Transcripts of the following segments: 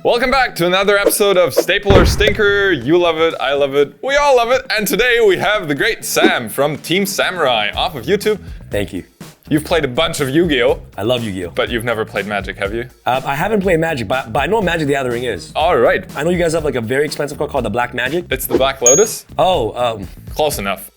Welcome back to another episode of Staple or Stinker. You love it, I love it, we all love it. And today we have the great Sam from Team Samurai off of YouTube. Thank you. You've played a bunch of Yu-Gi-Oh! I love Yu-Gi-Oh! But you've never played Magic, have you? I haven't played Magic, but I know what Magic the Gathering is. All right. I know you guys have like a very expensive card called the Black Magic. It's the Black Lotus? Oh, Close enough.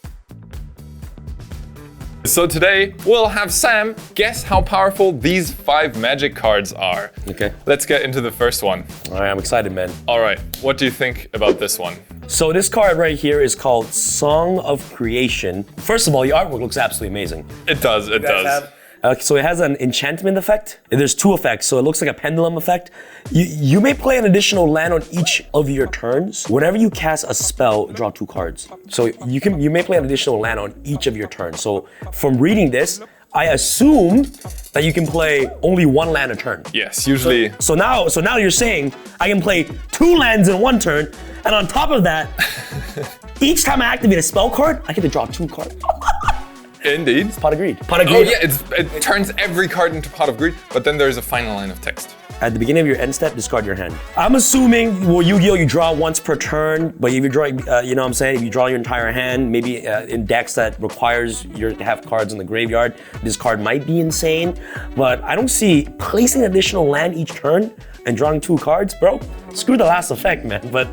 So today, we'll have Sam guess how powerful these 5 Magic cards are. Okay. Let's get into the first one. All right, I'm excited, man. All right, what do you think about this one? So this card right here is called Song of Creation. First of all, the artwork looks absolutely amazing. It does, it does. So it has an enchantment effect. There's 2 effects, so it looks like a pendulum effect. You may play an additional land on each of your turns. Whenever you cast a spell, draw 2 cards. So you may play an additional land on each of your turns. So from reading this, I assume that you can play only 1 land a turn. Yes, usually. So now you're saying I can play 2 lands in 1 turn, and on top of that, each time I activate a spell card, I get to draw 2 cards. Indeed. Pot of Greed. Pot of Oh Greed. yeah, it turns every card into Pot of Greed, but then there's a final line of text. At the beginning of your end step, discard your hand. I'm assuming, well, Yu-Gi-Oh! You draw once per turn, but if you draw, you know what I'm saying? If you draw your entire hand, maybe in decks that requires you to have cards in the graveyard, this card might be insane, but I don't see placing an additional land each turn and drawing 2 cards, bro. Screw the last effect, man, but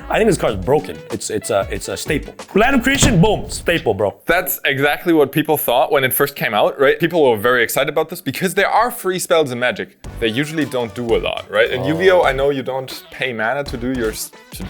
I think this card's broken. It's a staple. Land of Creation, boom, staple, bro. That's exactly what people thought when it first came out, right? People were very excited about this because there are free spells in Magic. They usually don't do a lot, right? In Yu-Gi-Oh, I know you don't pay mana to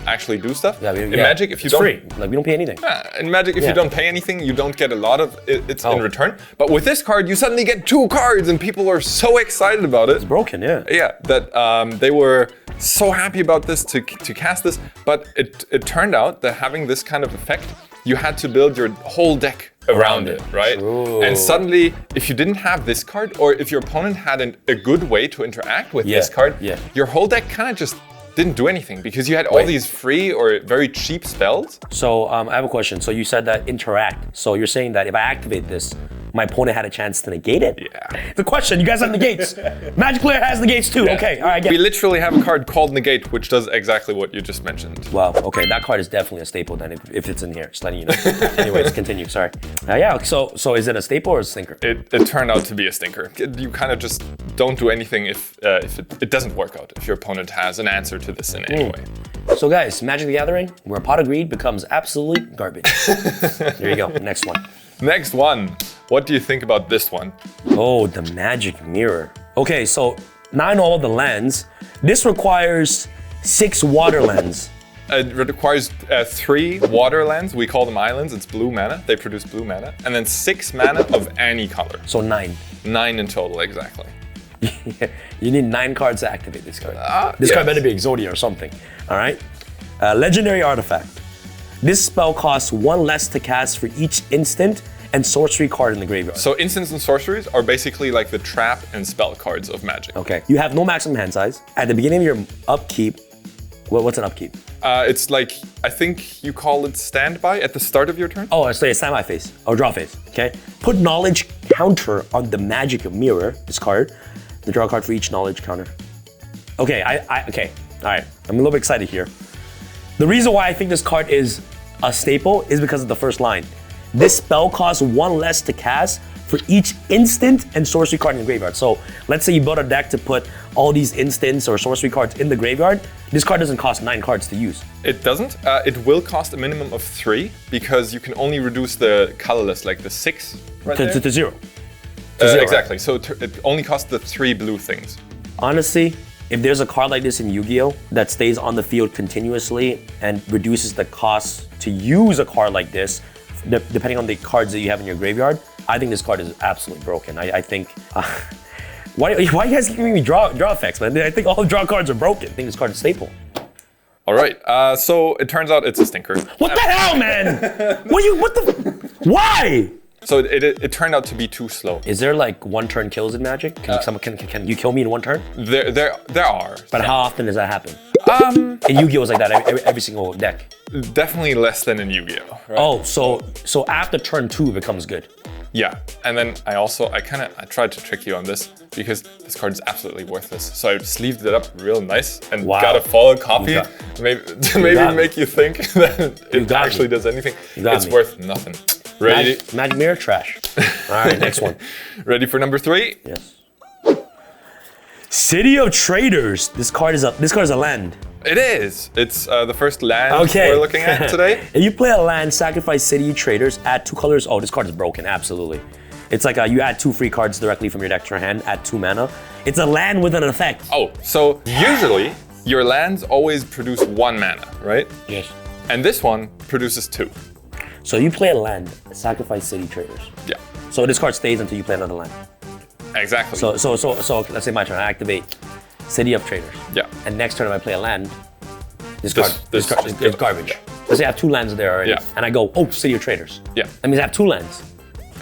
actually do stuff. Yeah, in Magic, if you it's don't, free. Like we don't pay anything. In Magic, if you don't pay anything, you don't get a lot of it in return. But with this card, you suddenly get 2 cards, and people are so excited about it. It's broken, yeah. Yeah, that they were so happy about this to cast this, but it turned out that having this kind of effect, you had to build your whole deck around it, right? True. And suddenly, if you didn't have this card, or if your opponent had a good way to interact with this card, your whole deck kind of just didn't do anything because you had all these free or very cheap spells. So I have a question. So you said that interact. So you're saying that if I activate this, my opponent had a chance to negate it? Yeah. The question, you guys have negates. Magic player has negates too. Yeah. Okay, all right, I get We it. literally have a card called Negate, which does exactly what you just mentioned. Wow, okay, that card is definitely a staple then if it's in here, just letting you know. Anyways, continue, sorry. Yeah, so is it a staple or a stinker? It turned out to be a stinker. You kind of just don't do anything if it doesn't work out, if your opponent has an answer to this in any way. So guys, Magic the Gathering, where Pot of Greed becomes absolutely garbage. There you go, next one. Next one. What do you think about this one? Oh, the Magic Mirror. Okay, so now I know all the lands. This requires 6 water lands. It requires 3 water lands. We call them islands. It's blue mana. They produce blue mana. And then 6 mana of any color. So 9. 9 in total, exactly. You need 9 cards to activate this card. This card better be Exodia or something. All right. Legendary Artifact. This spell costs 1 less to cast for each instant and sorcery card in the graveyard. So instants and sorceries are basically like the trap and spell cards of Magic. Okay. You have no maximum hand size. At the beginning of your upkeep, what's an upkeep? It's like, I think you call it standby at the start of your turn. Oh, it's a standby phase or draw phase. Okay. Put knowledge counter on the Magic Mirror, this card. The draw card for each knowledge counter. Okay, okay. All right. I'm a little bit excited here. The reason why I think this card is a staple is because of the first line. This spell costs 1 less to cast for each instant and sorcery card in the graveyard. So let's say you build a deck to put all these instants or sorcery cards in the graveyard. This card doesn't cost 9 cards to use. It doesn't. It will cost a minimum of 3 because you can only reduce the colorless, like the 6 right there. To 0. To 0, exactly. right? So it only costs the 3 blue things. Honestly, if there's a card like this in Yu-Gi-Oh! That stays on the field continuously and reduces the cost to use a card like this, depending on the cards that you have in your graveyard, I think this card is absolutely broken. I think, why are you guys giving me draw effects, man? I think all the draw cards are broken. I think this card is staple. All right, so it turns out it's a stinker. What the hell, man? Why? So it turned out to be too slow. Is there like 1 turn kills in Magic? Can you kill me in 1 turn? There are. But how often does that happen? In Yu-Gi-Oh! It's like that every single deck. Definitely less than in Yu-Gi-Oh! Right? Oh, so after turn 2 it becomes good. Yeah, and then I tried to trick you on this. because this card is absolutely worthless. So I sleeved it up real nice and Wow. got a full copy to maybe make you think that it actually does anything. It's worth nothing. Ready? Magic mirror trash. All right, next one. Ready for number 3? Yes. City of Traders. This card is a land. It is. It's the first land Okay. we're looking at today. If you play a land, sacrifice City of Traders, add 2 colors. Oh, this card is broken. Absolutely. It's like you add 2 free cards directly from your deck to your hand, add 2 mana. It's a land with an effect. Oh, so usually your lands always produce 1 mana, right? Yes. And this one produces 2. So you play a land, sacrifice City Traders. Yeah, So this card stays until you play another land. exactly. So let's say my turn. I activate City of Traders. Yeah. And next turn if I play a land, this This card is garbage. Let's say I have 2 lands there already. Yeah. And I go, oh, City of Traders. Yeah. That means I have 2 lands.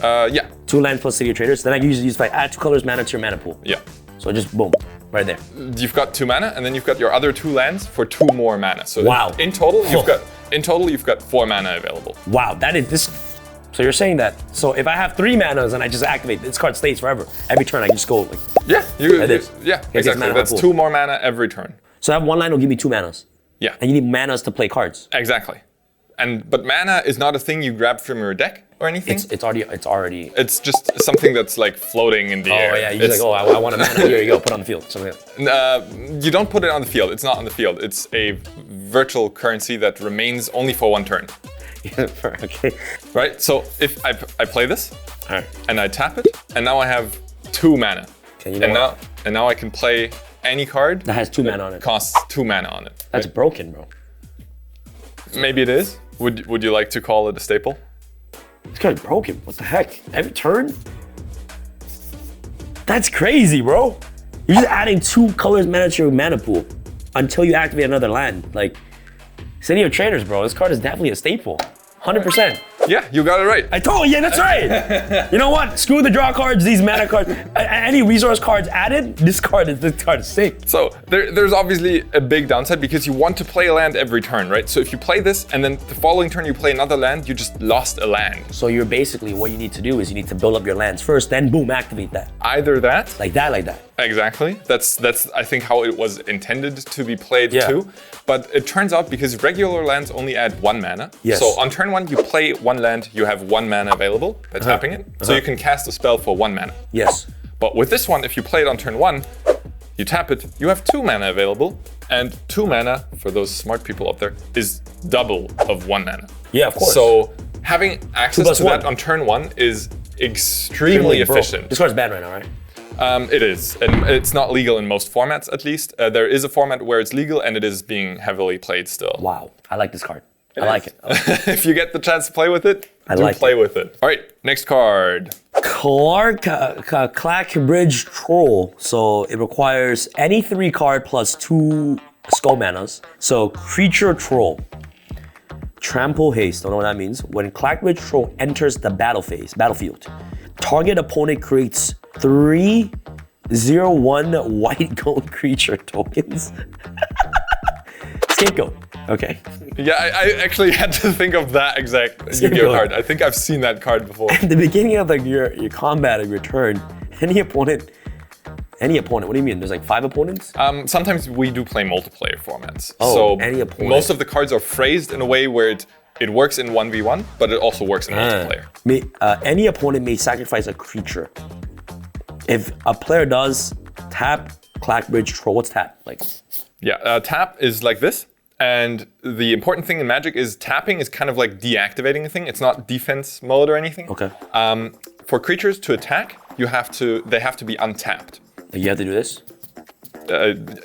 Yeah. 2 lands plus City of Traders. Then I can use if I add 2 colors mana to your mana pool. Yeah. So just boom, right there. You've got 2 mana, and then you've got your other 2 lands for 2 more mana. So Wow. in total, you've got 4 mana available. Wow, that is this. So you're saying that? So if I have 3 manas and I just activate, this card stays forever. Every turn I just go like. Yeah. Okay, Exactly. mana That's pool. 2 more mana every turn. So I have 1 line will give me 2 manas, Yeah. and you need manas to play cards. Exactly. But mana is not a thing you grab from your deck or anything. It's already. It's just something that's like floating in the air. Oh yeah, you're just like, I want a mana. Here you go, put it on the field. Something like that. You don't put it on the field. It's not on the field. It's a virtual currency that remains only for 1 turn. Okay. Right? So if I play this, All right. and I tap it, and now I have 2 mana. Okay, you know what? Now I can play any card That has 2 mana on it. costs 2 mana on it. That's broken, bro. Maybe it is. Would you like to call it a staple? This card's broken. What the heck? Every turn? That's crazy, bro. You're just adding 2 colors mana to your mana pool until you activate another land. Like, City of Traders, bro. This card is definitely a staple. 100%. Yeah, you got it right. I told you, yeah, that's right. You know what? Screw the draw cards, these mana cards. Any resource cards added, this card is sick. So there's obviously a big downside because you want to play a land every turn, right? So if you play this and then the following turn you play another land, you just lost a land. So you're basically, what you need to do is you need to build up your lands first, then boom, activate that. Either that. Like that. Exactly. That's I think how it was intended to be played Yeah. too. But it turns out because regular lands only add 1 mana. Yes. So on turn 1 you play 1 land, you have 1 mana available by tapping it. So you can cast a spell for 1 mana. Yes. But with this one, if you play it on turn 1, you tap it, you have 2 mana available. And 2 mana, for those smart people up there, is double of 1 mana. Yeah, of course. So having access to 1. that on turn 1 is extremely Bro, efficient. this card's bad right now, right? It is, and it's not legal in most formats at least. There is a format where it's legal and it is being heavily played still. Wow, I like this card. I like it. If you get the chance to play with it, play with it. All right, next card. Clackbridge Troll. So it requires any 3 card plus 2 skull manas. So creature troll. Trample haste. Don't know what that means. When Clackbridge Troll enters the battlefield, target opponent creates 3 0/1 white gold creature tokens. Scapegoat. Okay. Yeah, I actually had to think of that exact Yu-Gi-Oh card. I think I've seen that card before. At the beginning of your combat of your turn, any opponent, what do you mean? There's like 5 opponents? Sometimes we do play multiplayer formats. Oh, so any opponent. most of the cards are phrased in a way where it works in 1v1, but it also works in multiplayer. Any opponent may sacrifice a creature. If a player does tap Clackbridge Troll, what's tap? Like? Yeah, tap is like this. And the important thing in Magic is tapping is kind of like deactivating a thing. It's not defense mode or anything. Okay. For creatures to attack, they have to be untapped. You have to do this?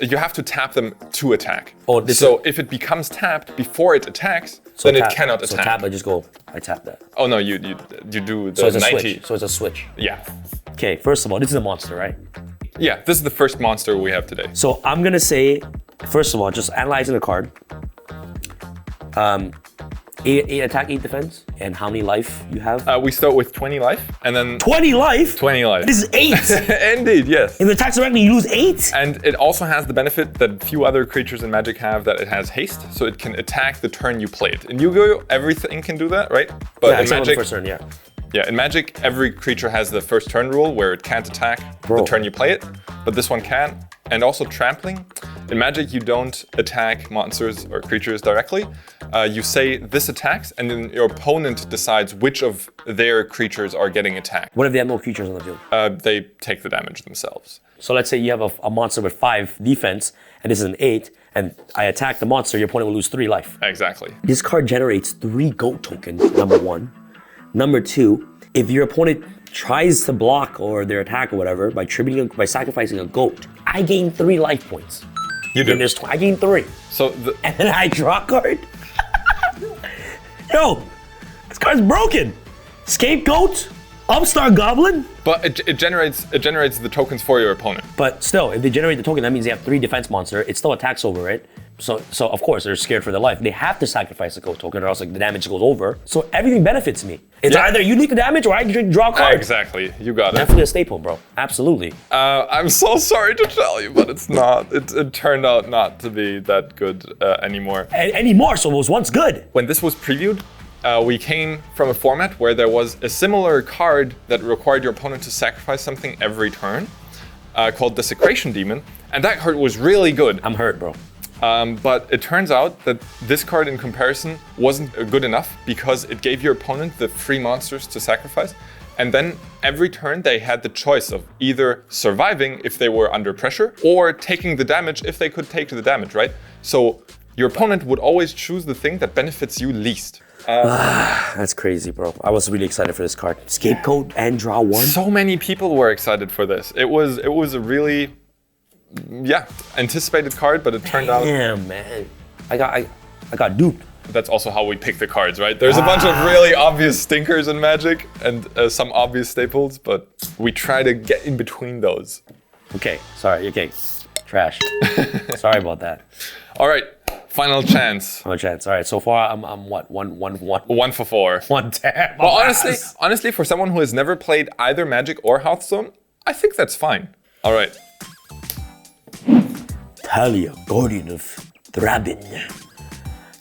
You have to tap them to attack. Oh, so if it becomes tapped before it attacks, then it cannot attack. So tap, I tap that. Oh no, you do the So it's a 90. switch. So it's a switch. Yeah. Okay, first of all, this is a monster, right? Yeah, this is the first monster we have today. So I'm gonna say, first of all, just analyzing the card. 8 attack, 8 defense, and how many life you have? We start with 20 life, and then 20 life? 20 life. This is 8! Indeed, yes. If it attacks directly, you lose 8? And it also has the benefit that few other creatures in Magic have, that it has haste, so it can attack the turn you play it. In Yu-Gi-Oh, everything can do that, right? But Yeah, in except on the Magic, first turn, yeah. Yeah, in Magic, every creature has the first turn rule where it can't attack the turn you play it, but this one can. And also trampling. In Magic, you don't attack monsters or creatures directly. You say this attacks, and then your opponent decides which of their creatures are getting attacked. What if they have no creatures on the field? They take the damage themselves. So let's say you have a monster with 5 defense, and this is an 8, and I attack the monster, your opponent will lose 3 life. Exactly. This card generates 3 goat tokens, number 1. Number 2, if your opponent tries to block or their attack or whatever by sacrificing a goat, I gain 3 life points. You do. I gain 3. So and then I draw a card. Yo, this card's broken. Scapegoat, Upstart Goblin. But it generates the tokens for your opponent. But still, if they generate the token, that means they have 3 defense monster. It still attacks over it. So of course they're scared for their life. They have to sacrifice a goat token, or else like the damage goes over. So everything benefits me. It's either you leak the damage or I draw a card. Exactly, you got it. Definitely a staple, bro. Absolutely. I'm so sorry to tell you, but it's not. It turned out not to be that good anymore. Anymore, so it was once good. When this was previewed, we came from a format where there was a similar card that required your opponent to sacrifice something every turn, called Desecration Demon, and that card was really good. I'm hurt, bro. But it turns out that this card in comparison wasn't good enough because it gave your opponent the 3 monsters to sacrifice. And then every turn they had the choice of either surviving if they were under pressure or taking the damage if they could take the damage, right? So your opponent would always choose the thing that benefits you least. That's crazy, bro. I was really excited for this card. Scapegoat and draw 1. So many people were excited for this. It was a really anticipated card, but it turned out. Damn, man. I got duped. That's also how we pick the cards, right? There's a bunch of really obvious stinkers in Magic and some obvious staples, but we try to get in between those. Okay, sorry. Okay, trash. Sorry about that. All right, final chance. No chance. All right, so far I'm what 1 1 for 4. 1 10. Well, honestly, for someone who has never played either Magic or Hearthstone, I think that's fine. All right. Talia, Guardian of Thrabin.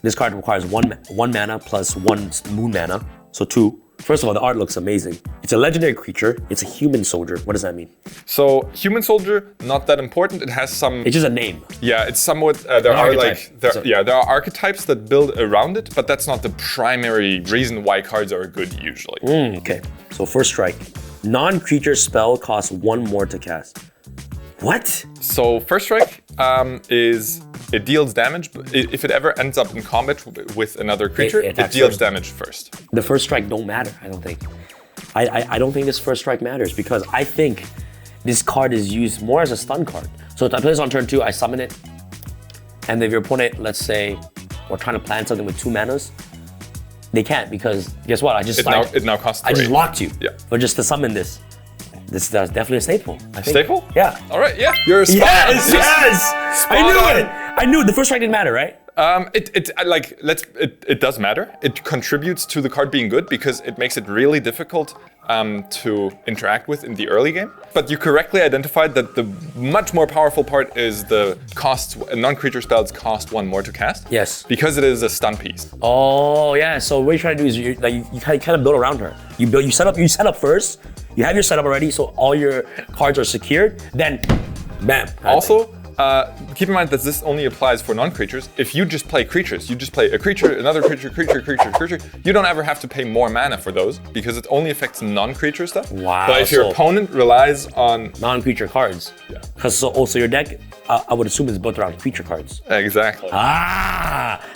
This card requires one mana plus 1 moon mana, so 2. First of all, the art looks amazing. It's a legendary creature. It's a human soldier. What does that mean? So human soldier, not that important. It has some. It's just a name. Yeah, it's somewhat. There are archetypes that build around it, but that's not the primary reason why cards are good usually. Okay. So first strike, non-creature spell costs 1 more to cast. What? So first strike is it deals damage, but if it ever ends up in combat with another creature, it deals damage first. The first strike don't matter, I don't think. I don't think this first strike matters because I think this card is used more as a stun card. So if I play this on turn 2, I summon it, and if your opponent, let's say, we're trying to plan something with 2 manas, they can't because guess what? It now costs 3. I just locked you. Yeah. But just to summon this. This is definitely a staple. I think. Staple? Yeah. All right, yeah. You're a spot. Yes! I knew it! I knew it. The first strike didn't matter, right? It does matter. It contributes to the card being good because it makes it really difficult to interact with in the early game. But you correctly identified that the much more powerful part is the costs. Non-creature spells cost 1 more to cast. Yes. Because it is a stun piece. Oh yeah. So what you're trying to do is you kind of build around her. You set up first. You have your setup already, so all your cards are secured. Then, bam. Also, keep in mind that this only applies for non-creatures. If you just play creatures, you just play a creature, another creature, you don't ever have to pay more mana for those because it only affects non-creature stuff. Wow. But if your opponent relies on non-creature cards, because so your deck, I would assume is built around creature cards. Exactly.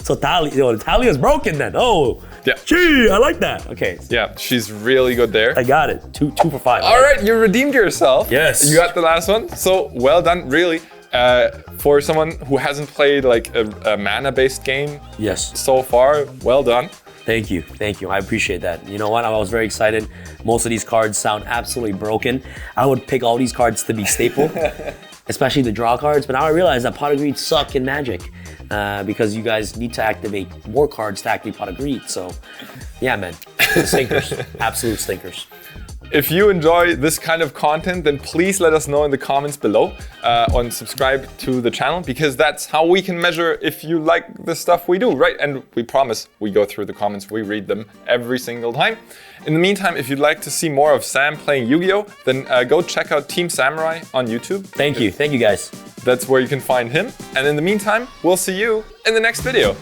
So Talia's broken then. Oh, yeah. Gee, I like that. Okay. Yeah, she's really good there. I got it. Two for 5. All right, you redeemed yourself. Yes. You got the last one. So well done, really. For someone who hasn't played like a mana-based game so far, well done. Thank you. I appreciate that. You know what? I was very excited. Most of these cards sound absolutely broken. I would pick all these cards to be staple, especially the draw cards. But now I realize that Pot of Greed suck in Magic because you guys need to activate more cards to activate Pot of Greed. So, yeah, man, stinkers, absolute stinkers. If you enjoy this kind of content, then please let us know in the comments below and subscribe to the channel, because that's how we can measure if you like the stuff we do, right? And we promise we go through the comments, we read them every single time. In the meantime, if you'd like to see more of Sam playing Yu-Gi-Oh, then go check out Team Samurai on YouTube. Thank you guys. That's where you can find him. And in the meantime, we'll see you in the next video.